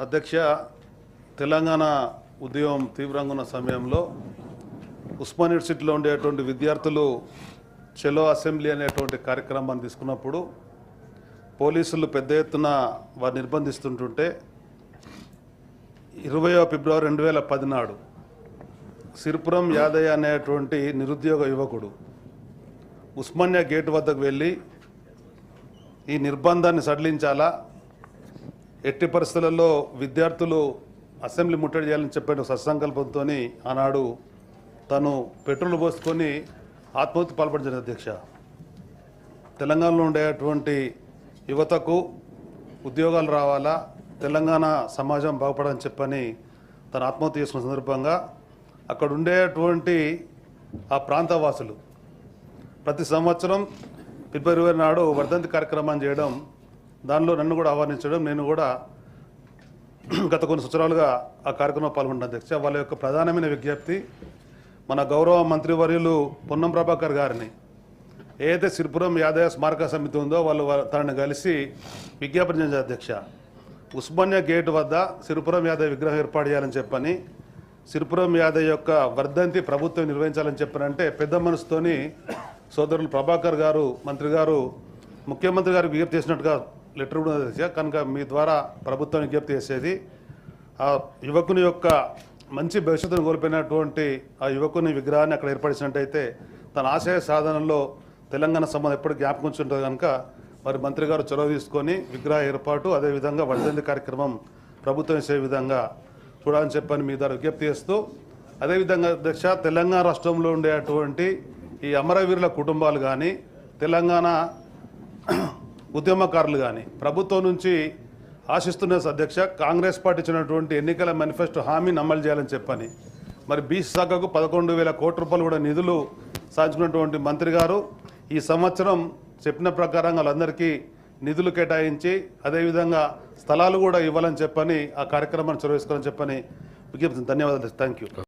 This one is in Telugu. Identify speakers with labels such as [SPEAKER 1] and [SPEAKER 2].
[SPEAKER 1] అధ్యక్ష, తెలంగాణ ఉద్యమం తీవ్రంగా ఉన్న సమయంలో ఉస్మాన్ యూనివర్సిటీలో ఉండేటువంటి విద్యార్థులు చెలో అసెంబ్లీ అనేటువంటి కార్యక్రమాన్ని తీసుకున్నప్పుడు పోలీసులు పెద్ద ఎత్తున వారు నిర్బంధిస్తుంటుంటే 20 ఫిబ్రవరి 2010 నాడు సిరిపురం యాదయ్య అనేటువంటి నిరుద్యోగ యువకుడు ఉస్మానియా గేట్ వద్దకు వెళ్ళి ఈ నిర్బంధాన్ని సడలించాలా, ఎట్టి పరిస్థితులలో విద్యార్థులు అసెంబ్లీ ముట్టడి చేయాలని చెప్పిన సత్సంకల్పంతో ఆనాడు తను పెట్రోల్ పోసుకొని ఆత్మహత్య పాల్పడింది. అధ్యక్ష, తెలంగాణలో ఉండేటువంటి యువతకు ఉద్యోగాలు రావాలా, తెలంగాణ సమాజం బాగుపడాలని చెప్పని తను ఆత్మహత్య చేసుకున్న సందర్భంగా అక్కడ ఉండేటువంటి ఆ ప్రాంతవాసులు ప్రతి సంవత్సరం ఫిబ్రవరి 20 నాడు వర్ధంతి కార్యక్రమాన్ని చేయడం, దానిలో నన్ను కూడా ఆహ్వానించడం, నేను కూడా గత కొన్ని సంవత్సరాలుగా ఆ కార్యక్రమంలో పాల్గొంటున్నాను. అధ్యక్ష, వాళ్ళ యొక్క ప్రధానమైన విజ్ఞప్తి మన గౌరవ మంత్రివర్యులు పొన్నం ప్రభాకర్ గారిని ఏదైతే సిరిపురం యాదయ్య స్మారక సమితి ఉందో వాళ్ళు తనని కలిసి విజ్ఞాపన చేశారు. అధ్యక్ష, ఉస్మానియా గేట్ వద్ద సిరిపురం యాదయ్య విగ్రహం ఏర్పాటు చేయాలని చెప్పని, సిరిపురం యాదయ్య యొక్క వర్ధంతి ప్రభుత్వం నిర్వహించాలని చెప్పనంటే పెద్ద మనసుతోని సోదరులు ప్రభాకర్ గారు, మంత్రి గారు, ముఖ్యమంత్రి గారికి విజ్ఞప్తి చేసినట్టుగా లెటర్ కూడా ఉంది. కనుక మీ ద్వారా ప్రభుత్వం విజ్ఞప్తి చేసేది, ఆ యువకుని యొక్క మంచి భవిష్యత్తును కోల్పోయినటువంటి ఆ యువకుని విగ్రహాన్ని అక్కడ ఏర్పరిచినట్టయితే తన ఆశయ సాధనలో తెలంగాణ సంబంధం ఎప్పుడు జ్ఞాపకం ఉంచుంటుంది. కనుక మరి మంత్రి గారు చొరవ తీసుకొని విగ్రహ ఏర్పాటు, అదేవిధంగా వర్ధంతి కార్యక్రమం ప్రభుత్వం చేసే విధంగా చూడాలని చెప్పని మీ ద్వారా విజ్ఞప్తి చేస్తూ, అదేవిధంగా అధ్యక్ష, తెలంగాణ రాష్ట్రంలో ఉండేటువంటి ఈ అమరవీరుల కుటుంబాలు కానీ, తెలంగాణ ఉద్యమకారులు కానీ ప్రభుత్వం నుంచి ఆశిస్తున్న అధ్యక్ష, కాంగ్రెస్ పార్టీ ఇచ్చినటువంటి ఎన్నికల మేనిఫెస్టో హామీని అమలు చేయాలని చెప్పని, మరి బీసీ శాఖకు 11,000 కోట్ల రూపాయలు కూడా నిధులు సాధించుకున్నటువంటి మంత్రి గారు ఈ సంవత్సరం చెప్పిన ప్రకారం వాళ్ళందరికీ నిధులు కేటాయించి అదేవిధంగా స్థలాలు కూడా ఇవ్వాలని చెప్పని ఆ కార్యక్రమాన్ని చొరవేసుకోవాలని చెప్పని విజ్ఞప్తి. ధన్యవాదాలు. Thank you.